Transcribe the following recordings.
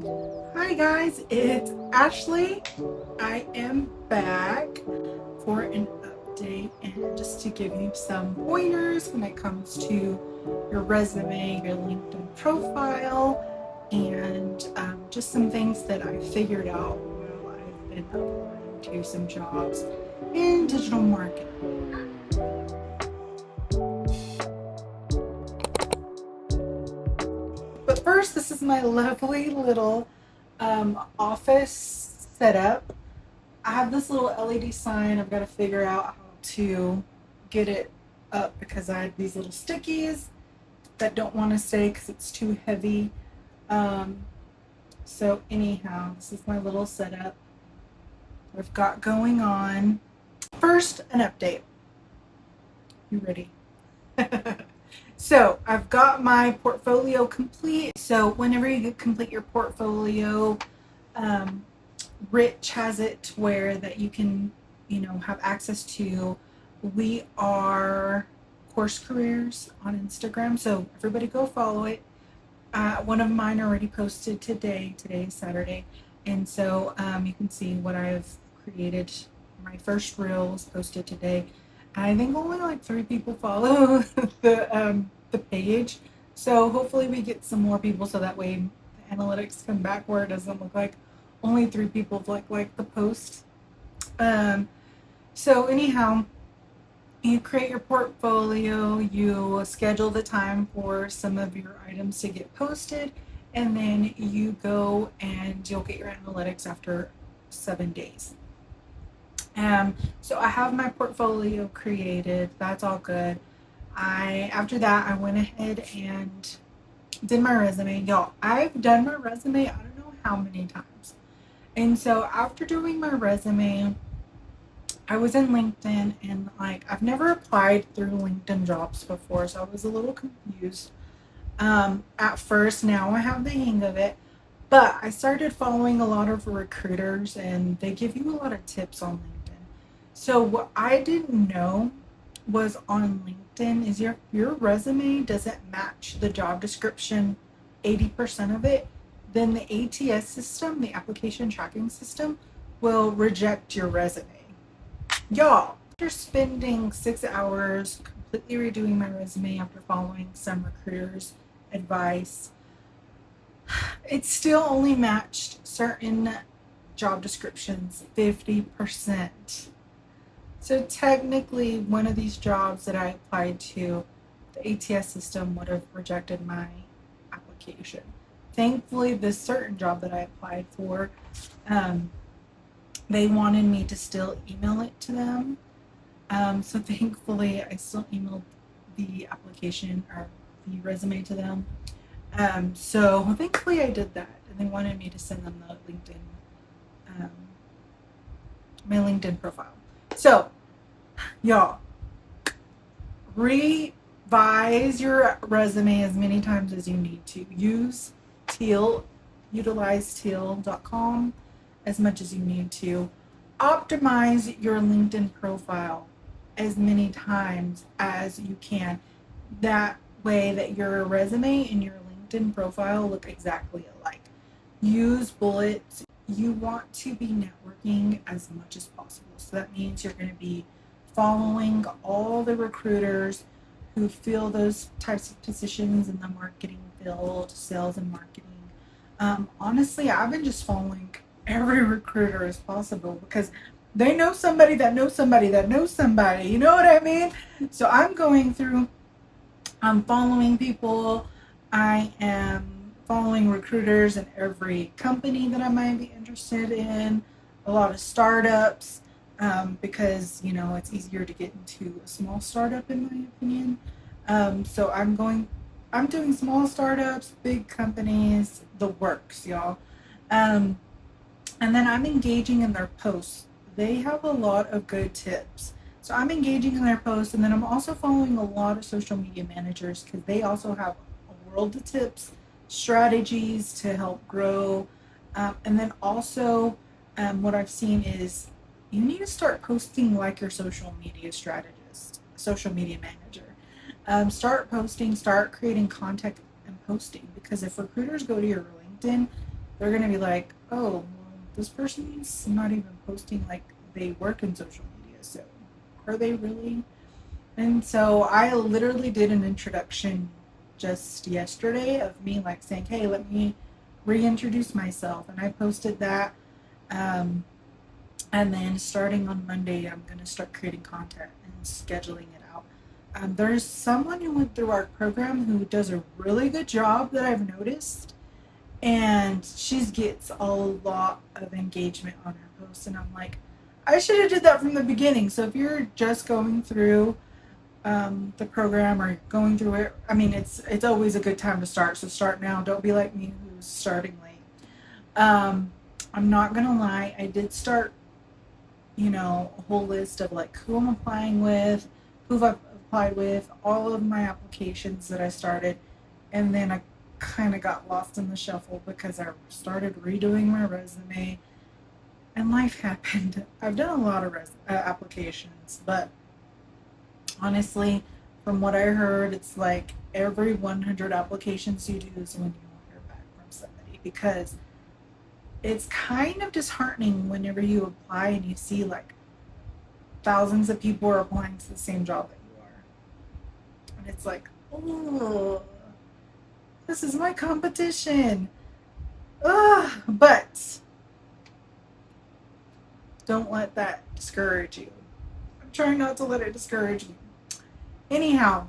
Hi guys, it's Ashley. I am back for an update and just to give you some pointers when it comes to your resume, your LinkedIn profile, and just some things that I figured out while I've been applying to some jobs in digital marketing. But first, this is my lovely little office setup. I have this little LED sign. I've got to figure out how to get it up because I have these little stickies that don't want to stay because it's too heavy. Um, so anyhow, this is my little setup I've got going on. First, an update. You ready? So I've got my portfolio complete. So whenever you complete your portfolio, um, Rich has it where that you can, have access to. We are Course Careers on Instagram, so everybody go follow it. One of mine already posted today. Today is Saturday, and so you can see what I've created. My first reel was posted today. I think only like 3 people follow the page, so hopefully we get some more people so that way the analytics come back where it doesn't look like only 3 people like the post. So anyhow, you create your portfolio, you schedule the time for some of your items to get posted, and then you go and you'll get your analytics after 7 days. So I have my portfolio created. That's all good. After that I went ahead and did my resume. Y'all, I've done my resume I don't know how many times. And so after doing my resume, I was in LinkedIn and I've never applied through LinkedIn jobs before, so I was a little confused at first. Now I have the hang of it, but I started following a lot of recruiters and they give you a lot of tips on LinkedIn. So what I didn't know was on LinkedIn is your resume doesn't match the job description 80% of it, then the ATS system, the application tracking system, will reject your resume. Y'all, after spending 6 hours completely redoing my resume after following some recruiters' advice, it still only matched certain job descriptions 50%. So technically, one of these jobs that I applied to, the ATS system would have rejected my application. Thankfully, this certain job that I applied for, they wanted me to still email it to them. So thankfully, I still emailed the application or the resume to them. So thankfully, I did that, and they wanted me to send them the LinkedIn, um, my LinkedIn profile. So, y'all, revise your resume as many times as you need to. Use Teal, utilize teal.com as much as you need to. Optimize your LinkedIn profile as many times as you can. That way that your resume and your LinkedIn profile look exactly alike. Use bullets. You want to be networking as much as possible. So that means you're going to be following all the recruiters who fill those types of positions in the marketing field, sales and marketing. Honestly, I've been just following every recruiter as possible because they know somebody that knows somebody that knows somebody. You know what I mean? So I'm going through, I'm following people. I am following recruiters in every company that I might be interested in, a lot of startups, because, it's easier to get into a small startup, in my opinion. So I'm doing small startups, big companies, the works, y'all. Um, and then I'm engaging in their posts. They have a lot of good tips. So I'm engaging in their posts, and then I'm also following a lot of social media managers because they also have a world of tips, strategies to help grow. And then also, what I've seen is you need to start posting like your social media strategist, social media manager. Start posting, start creating content and posting because if recruiters go to your LinkedIn, they're going to be like, oh, well, this person's not even posting like they work in social media. So are they really? And so I literally did an introduction just yesterday of me like saying, hey, let me reintroduce myself. And I posted that. Um, and then starting on Monday, I'm going to start creating content and scheduling it out. There's someone who went through our program who does a really good job that I've noticed. And she gets a lot of engagement on her posts. And I'm like, I should have did that from the beginning. So if you're just going through the program or going through it, I mean, it's always a good time to start. So start now. Don't be like me who's starting late. I'm not going to lie. I did start, a whole list of like who I'm applying with, who I've applied with, all of my applications that I started. And then I kind of got lost in the shuffle because I started redoing my resume and life happened. I've done a lot of applications, but honestly, from what I heard, it's like every 100 applications you do is when you won't hear back from somebody, because it's kind of disheartening whenever you apply and you see like thousands of people are applying to the same job that you are. And it's like, oh, this is my competition. Ugh, but don't let that discourage you. I'm trying not to let it discourage me. Anyhow,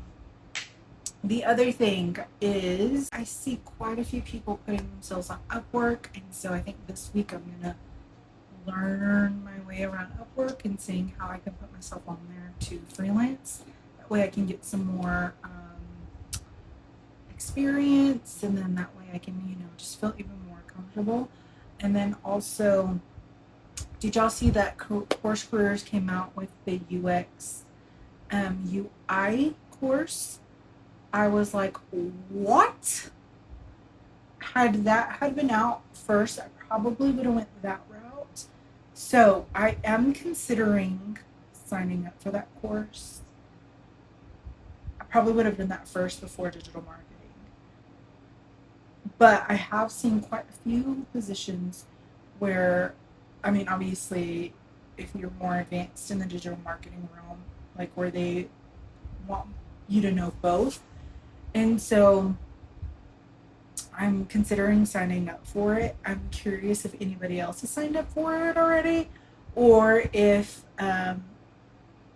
the other thing is I see quite a few people putting themselves on Upwork, and so I think this week I'm going to learn my way around Upwork and seeing how I can put myself on there to freelance. That way I can get some more experience, and then that way I can, just feel even more comfortable. And then also, did y'all see that Course Careers came out with the UX UI course? I was like, what? Had that had been out first, I probably would have went that route. So I am considering signing up for that course. I probably would have done that first before digital marketing. But I have seen quite a few positions where, I mean, obviously, if you're more advanced in the digital marketing realm, like where they want you to know both. And so I'm considering signing up for it. I'm curious if anybody else has signed up for it already, or if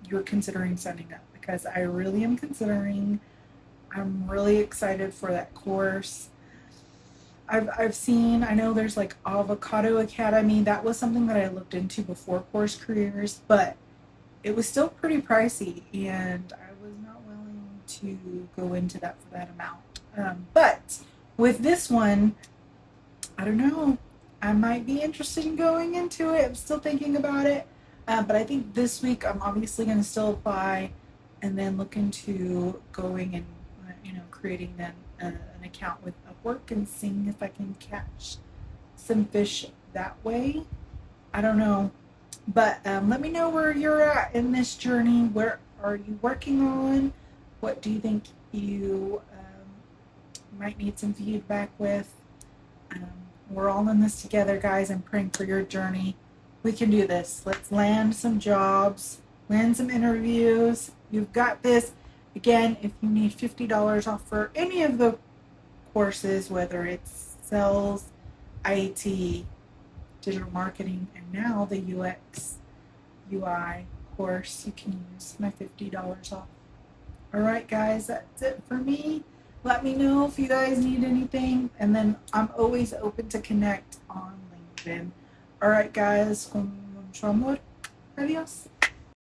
you're considering signing up, because I really am considering. I'm really excited for that course. I've seen, I know there's like Avocado Academy. That was something that I looked into before Course Careers, but it was still pretty pricey, and I was not willing to go into that for that amount. But with this one, I don't know. I might be interested in going into it. I'm still thinking about it. But I think this week I'm obviously going to still apply and then look into going and, creating then an account with Upwork and seeing if I can catch some fish that way. I don't know. But let me know where you're at in this journey. Where are you working on? What do you think you might need some feedback with? We're all in this together, guys. I'm praying for your journey. We can do this. Let's land some jobs, land some interviews. You've got this. Again, if you need $50 off for any of the courses, whether it's sales, IT, digital marketing, and now the UX, UI course, you can use my $50 off. All right, guys, that's it for me. Let me know if you guys need anything, and then I'm always open to connect on LinkedIn. All right, guys, con mucho amor. Adios.